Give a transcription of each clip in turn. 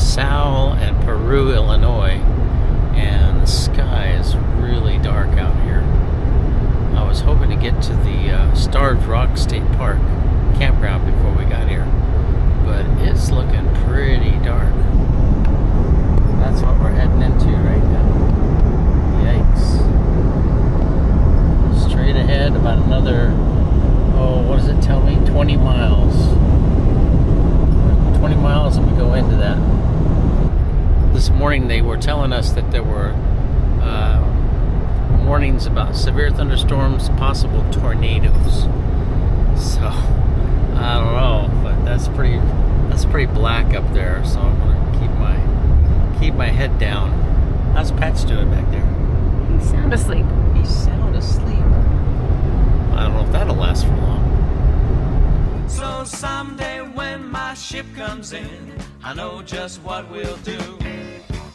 LaSalle and Peru, Illinois, and the sky is really dark out here. I was hoping to get to the Starved Rock State Park campground before we got here, but it's looking pretty dark. That's what we're heading into right now. Yikes. Straight ahead, about another, what does it tell me? 20 miles. 20 miles and we go into that. This morning they were telling us that there were warnings about severe thunderstorms, possible tornadoes. So I don't know, but that's pretty black up there. So I'm gonna keep my head down. How's Pat's doing back there? He's sound asleep. He's sound asleep. I don't know if that'll last for long. So someday when my ship comes in, I know just what we'll do.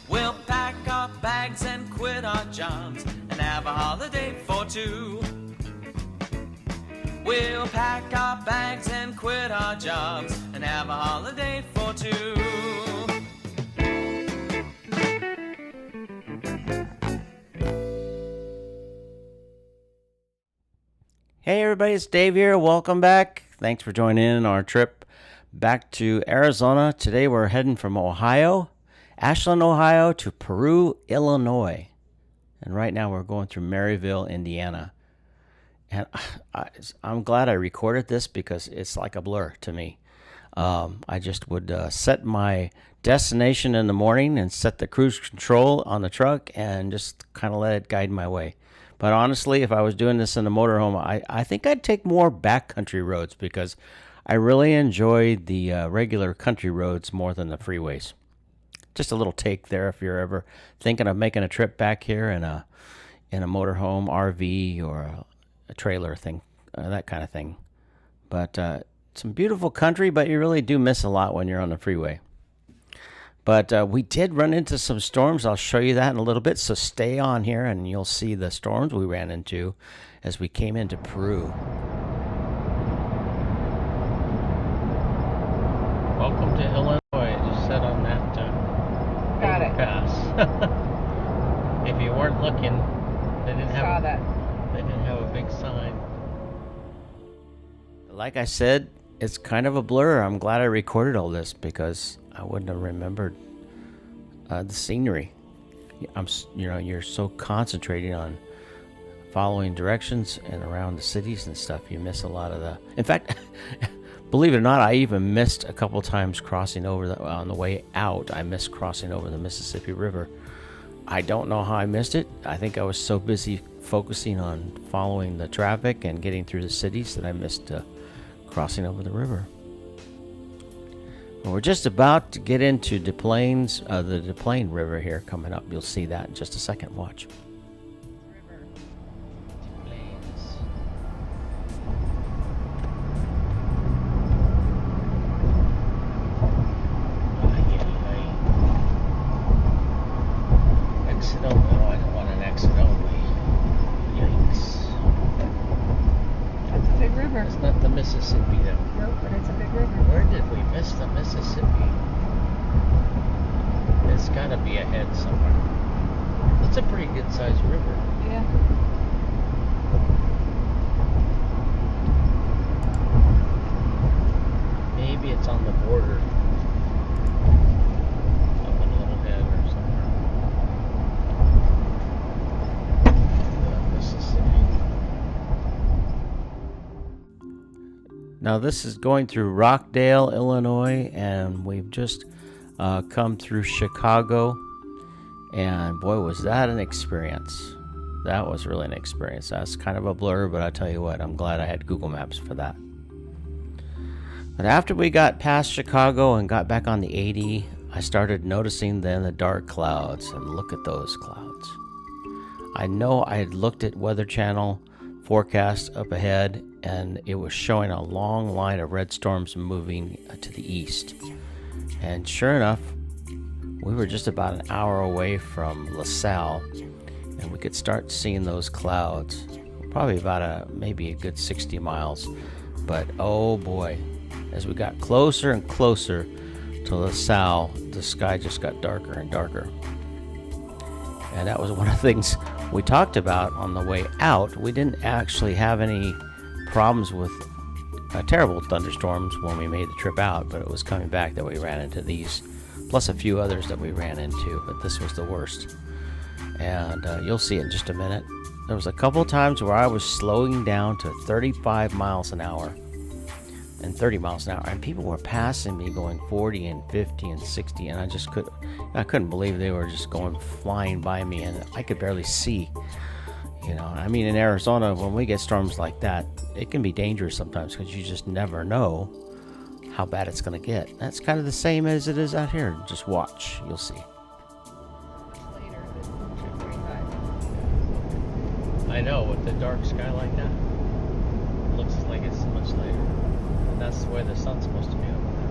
We'll pack our bags and quit our jobs and have a holiday for two. We'll pack our bags and quit our jobs and have a holiday for two. Hey everybody, it's Dave here. Welcome back. Thanks for joining in our trip back to Arizona. Today we're heading from Ashland, Ohio to Peru, Illinois. And right now we're going through Maryville, Indiana. And I'm glad I recorded this because it's like a blur to me. I just would set my destination in the morning and set the cruise control on the truck and just kind of let it guide my way. But honestly, if I was doing this in a motorhome, I think I'd take more backcountry roads because I really enjoy the regular country roads more than the freeways. Just a little take there if you're ever thinking of making a trip back here in a motorhome, RV, or a trailer thing, that kind of thing. But some beautiful country, but you really do miss a lot when you're on the freeway. But we did run into some storms. I'll show you that in a little bit. So stay on here and you'll see the storms we ran into as we came into Peru. Welcome to Illinois. Just set on that Got it. pass. If you weren't looking, they didn't have a big sign. Like I said, it's kind of a blur. I'm glad I recorded all this because I wouldn't have remembered the scenery. You're so concentrating on following directions and around the cities and stuff, you miss a lot of the. In fact, believe it or not, I even missed a couple times crossing over on the way out. I missed crossing over the Mississippi River. I don't know how I missed it. I think I was so busy focusing on following the traffic and getting through the cities that I missed crossing over the river. Well, we're just about to get into the Des Plaines River here coming up. You'll see that in just a second. Watch. River. Des Plaines. Exit only. Oh, I don't want an exit only. Yikes. That's a big river. It's not the Mississippi though. Nope, but it's a big river. Where did we miss the Mississippi? It's gotta be ahead somewhere. It's a pretty good sized river. Yeah. Maybe it's on the border. Up in Little Head or somewhere. The Mississippi. Now this is going through Rockdale, Illinois, and we've just come through Chicago, and boy was that an experience. That was really an experience. That's kind of a blur, but I tell you what, I'm glad I had Google Maps for that. But after we got past Chicago and got back on the 80, I started noticing then the dark clouds, and look at those clouds. I know I had looked at Weather Channel forecast up ahead, and it was showing a long line of red storms moving to the east. And sure enough, we were just about an hour away from LaSalle, and we could start seeing those clouds. Probably about maybe a good 60 miles. But oh boy, as we got closer and closer, to LaSalle, the sky just got darker and darker. And that was one of the things we talked about on the way out. We didn't actually have any problems with terrible thunderstorms when we made the trip out, but it was coming back that we ran into these, plus a few others that we ran into, but this was the worst. And you'll see it in just a minute. There was a couple times where I was slowing down to 35 miles an hour and 30 miles an hour, and people were passing me going 40 and 50 and 60, and I couldn't believe they were just going flying by me, and I could barely see. You know, I mean, in Arizona, when we get storms like that, it can be dangerous sometimes because you just never know how bad it's going to get. That's kind of the same as it is out here. Just watch, you'll see. I know, with the dark sky like that, it looks like it's much later. And that's the way the sun's supposed to be over there.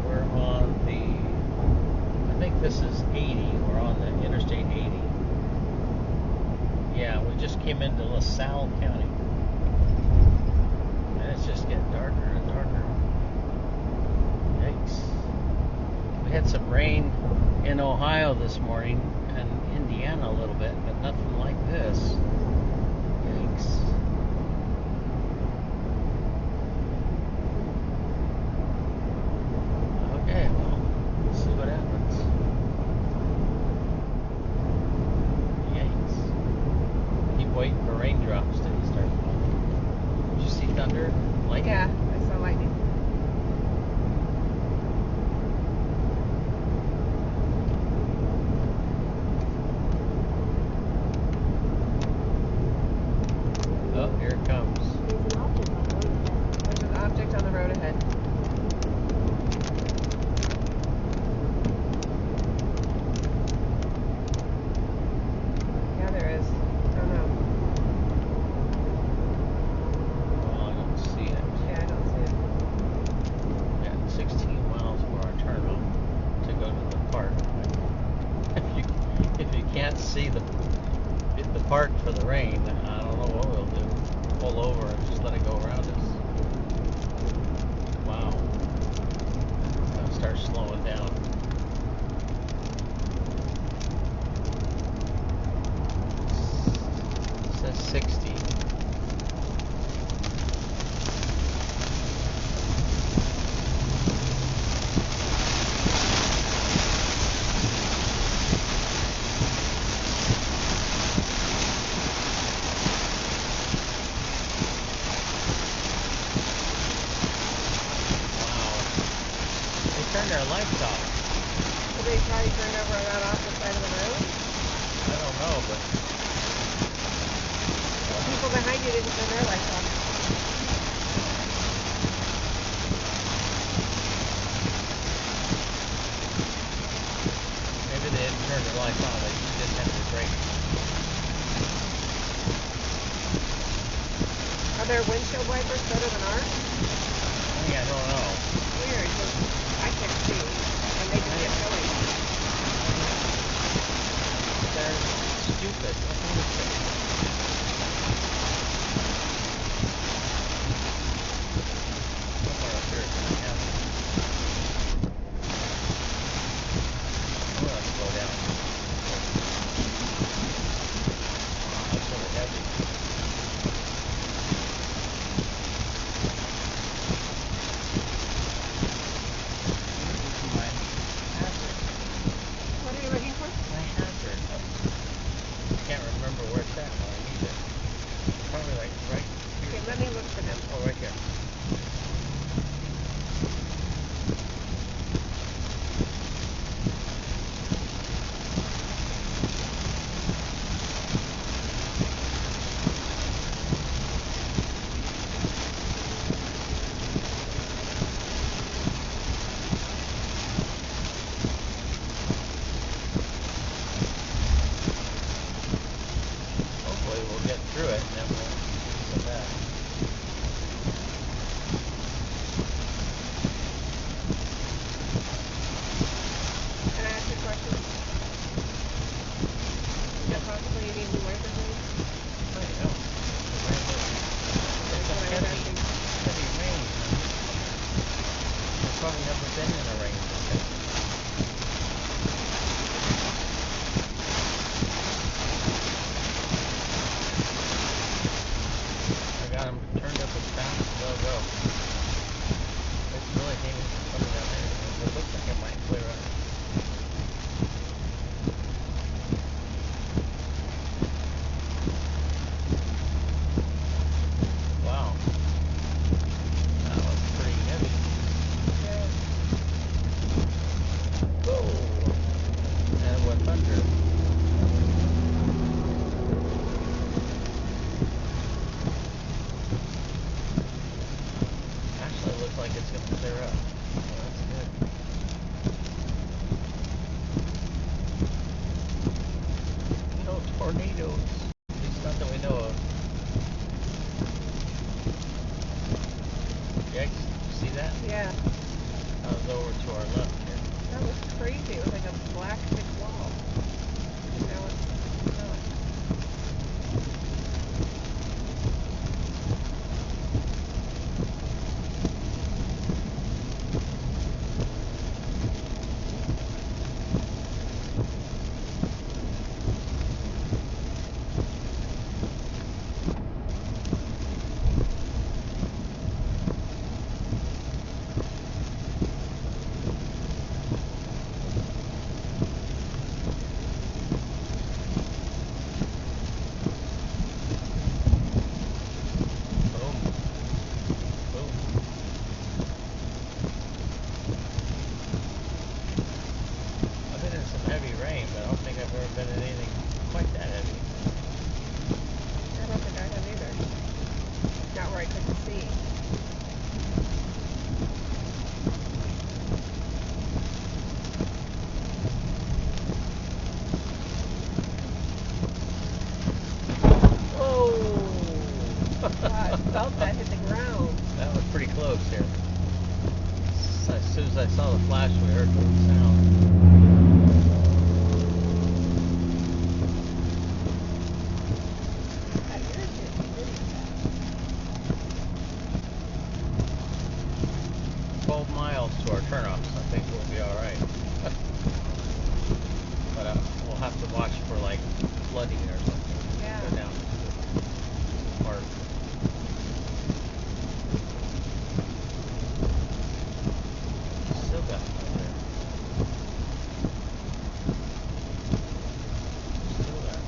We're on I think this is 80. We're on the Interstate 80. Yeah, we just came into LaSalle County. And it's just getting darker and darker. Yikes. We had some rain in Ohio this morning and Indiana a little bit, but nothing like this. Yikes. Okay, well, we'll see what happens. Yikes. Keep waiting for raindrops to start falling. Did you see thunder? Lightning? Yeah, I saw lightning. Oh, here it comes. There's an object on the road ahead. Yeah, there is. Oh no. Well, I don't see it. Yeah, I don't see it. We got 16 miles for our turnoff to go to the park. If you can't see the park for the rain, I don't know what we'll do. Pull over and just let it go around us. Wow. I'll start slowing down. It says 60. Turned our lights off. Did they try to turn over on that opposite side of the road? I don't know, but The people behind you didn't turn their lights off. maybe they didn't turn their lights on. They just didn't have their brakes. Are their windshield wipers better than ours? I don't know. Weird, 'cause I can't see, and they just get going. They're stupid. Nothing to say. Somewhere up here it's gonna happen. I'm gonna slow down. Wow, that's really heavy. heard the sound. I heard it pretty fast. 12 miles to our turnoff, so I think we'll be all right. But we'll have to watch for like flooding or something. Yeah. Go down to the park. Still got it out there. Still got it.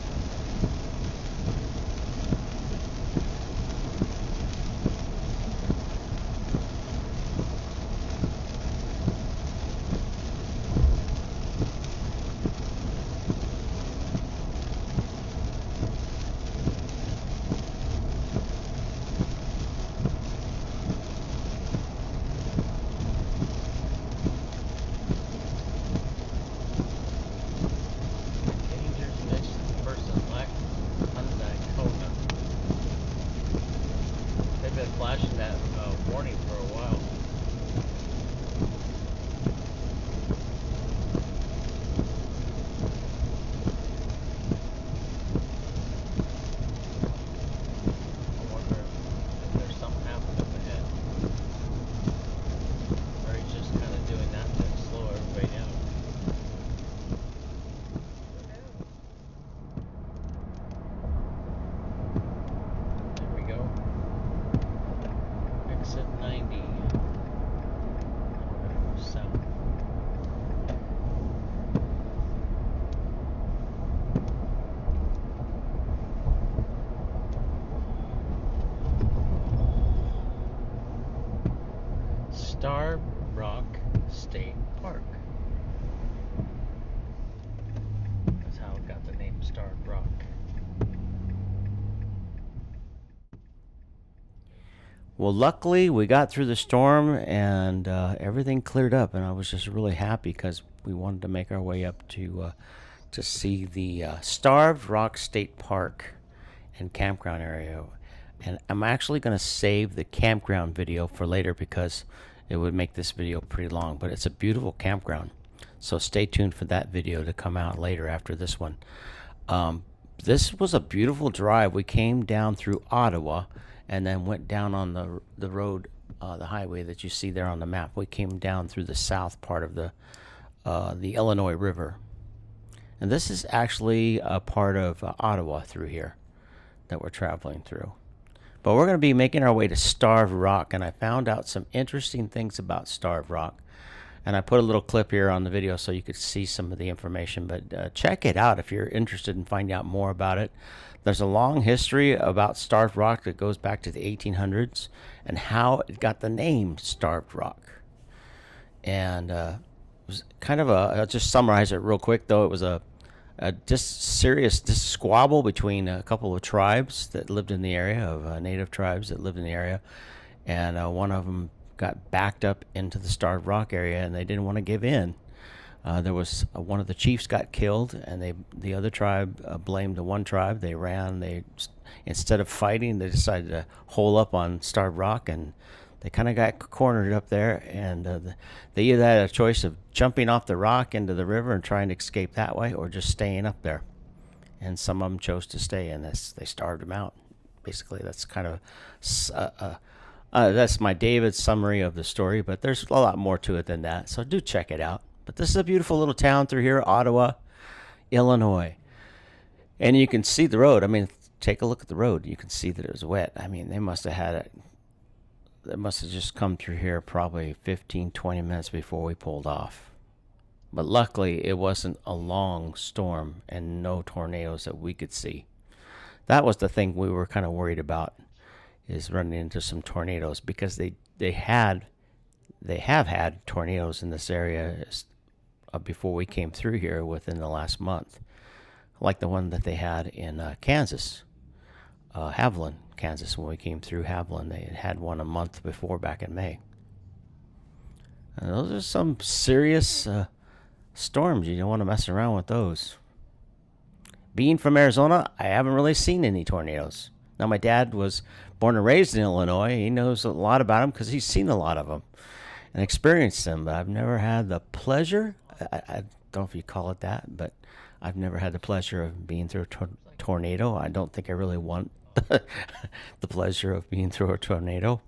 Dangerous mixed person lack Hyundai Kona. They've been flashing that warning for a while. I wonder if there's something happening up ahead. Or he's just kind of doing that to slow everybody down. There we go. Exit 90. We're gonna go south. Star Rock State Park. That's how it got the name Star Rock. Well, luckily we got through the storm and everything cleared up, and I was just really happy because we wanted to make our way up to see the Starved Rock State Park and campground area. And I'm actually going to save the campground video for later because it would make this video pretty long, but it's a beautiful campground. So stay tuned for that video to come out later after this one. This was a beautiful drive. We came down through Ottawa and then went down on the road, the highway that you see there on the map. We came down through the south part of the Illinois River. And this is actually a part of Ottawa through here that we're traveling through. But we're going to be making our way to Starved Rock, and I found out some interesting things about Starved Rock. And I put a little clip here on the video so you could see some of the information, but check it out if you're interested in finding out more about it. There's a long history about Starved Rock that goes back to the 1800s and how it got the name Starved Rock. And it was kind of I'll just summarize it real quick though. It was a serious squabble between a couple of tribes that lived in the area, of native tribes that lived in the area, and one of them got backed up into the Starved Rock area, and they didn't want to give in. There was one of the chiefs got killed, and the other tribe blamed the one tribe. They ran. Instead of fighting, they decided to hole up on Starved Rock, and they kind of got cornered up there. And they either had a choice of jumping off the rock into the river and trying to escape that way, or just staying up there. And some of them chose to stay, and they starved them out. Basically, that's kind of that's my David summary of the story, but there's a lot more to it than that, so do check it out. But this is a beautiful little town through here, Ottawa, Illinois. And you can see the road. I mean, take a look at the road. You can see that it was wet. I mean, they must have had it. They must have just come through here probably 15, 20 minutes before we pulled off. But luckily, it wasn't a long storm and no tornadoes that we could see. That was the thing we were kind of worried about, is running into some tornadoes, because they have had tornadoes in this area before we came through here within the last month, like the one that they had in Kansas, Haviland, Kansas. When we came through Haviland, they had one a month before, back in May. And those are some serious storms. You don't want to mess around with those. Being from Arizona, I haven't really seen any tornadoes. Now, my dad was born and raised in Illinois. He knows a lot about them because he's seen a lot of them. and experienced them, but I've never had the pleasure. I don't know if you call it that, but I've never had the pleasure of being through a tornado. I don't think I really want the pleasure of being through a tornado.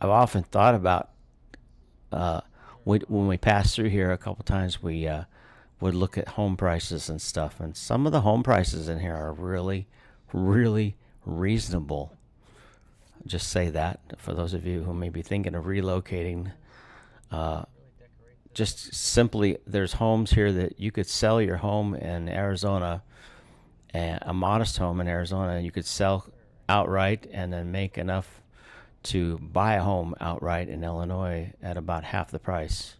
I've often thought about when we passed through here a couple times, we would look at home prices and stuff, and some of the home prices in here are really, really reasonable. Just say that for those of you who may be thinking of relocating. Just simply, there's homes here that you could sell your home in Arizona, a modest home in Arizona, and you could sell outright and then make enough to buy a home outright in Illinois at about half the price.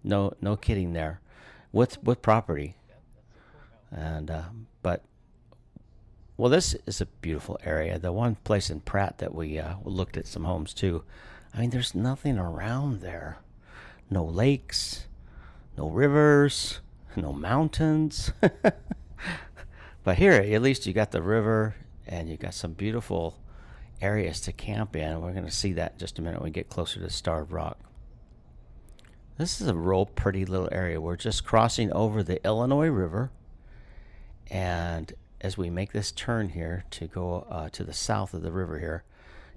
No kidding there, with property. And but well, this is a beautiful area. The one place in Pratt that we looked at some homes too. I mean, there's nothing around there. No lakes, no rivers, no mountains. But here, at least you got the river and you got some beautiful areas to camp in. We're going to see that in just a minute when we get closer to Starved Rock. This is a real pretty little area. We're just crossing over the Illinois River, and as we make this turn here to go to the south of the river here,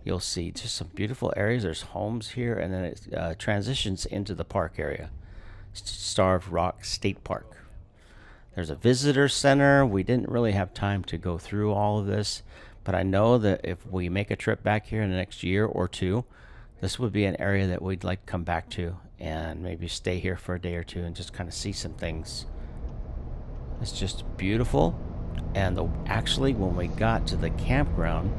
you'll see just some beautiful areas. There's homes here, and then it transitions into the park area, Starved Rock State Park. There's a visitor center. We didn't really have time to go through all of this, but I know that if we make a trip back here in the next year or two, this would be an area that we'd like to come back to and maybe stay here for a day or two and just kind of see some things. It's just beautiful. And actually, when we got to the campground,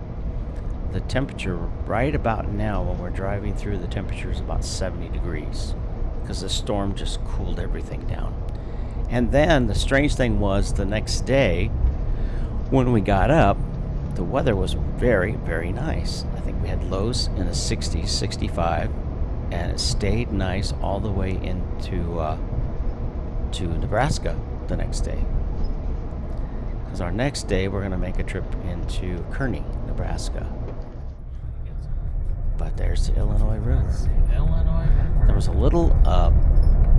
the temperature right about now when we're driving through, the temperature is about 70 degrees because the storm just cooled everything down. And then the strange thing was the next day when we got up, the weather was very, very nice. I think we had lows in the 60s, 65, and it stayed nice all the way into to Nebraska the next day. Because our next day we're going to make a trip into Kearney, Nebraska. But there's the Illinois River. There was a little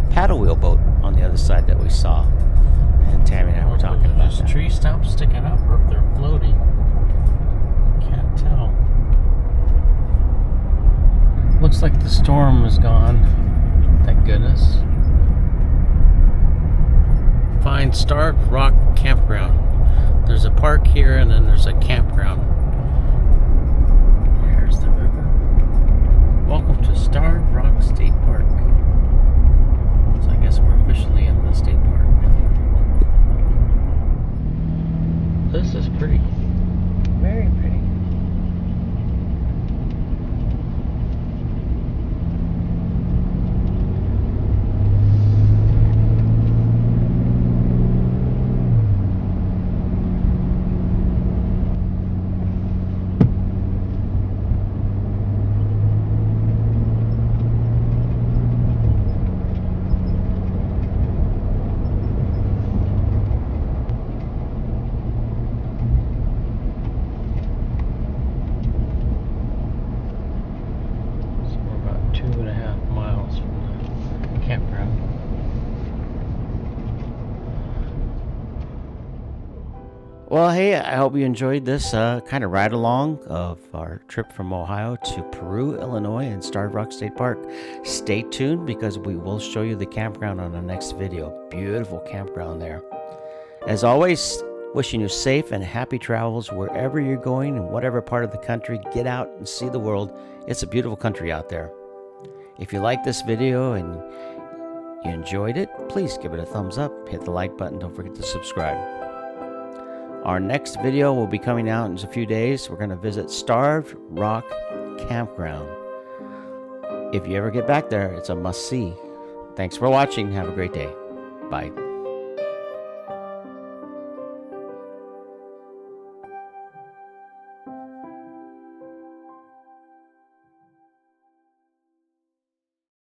paddle wheel boat on the other side that we saw, and Tammy and I were talking about that. Tree stumps sticking up, or if they're floating. Can't tell. Looks like the storm is gone. Thank goodness. Find Starved Rock Campground. There's a park here, and then there's a campground. There's the river. Welcome to Starved Rock State Park. So I guess we're officially in the state park now. This is pretty. Very pretty. Well, hey, I hope you enjoyed this kind of ride along of our trip from Ohio to Peru, Illinois, and Starved Rock State Park. Stay tuned because we will show you the campground on the next video. Beautiful campground there. As always, wishing you safe and happy travels wherever you're going in whatever part of the country. Get out and see the world. It's a beautiful country out there. If you like this video and you enjoyed it, please give it a thumbs up. Hit the like button. Don't forget to subscribe. Our next video will be coming out in a few days. We're going to visit Starved Rock Campground. If you ever get back there, it's a must-see. Thanks for watching. Have a great day. Bye.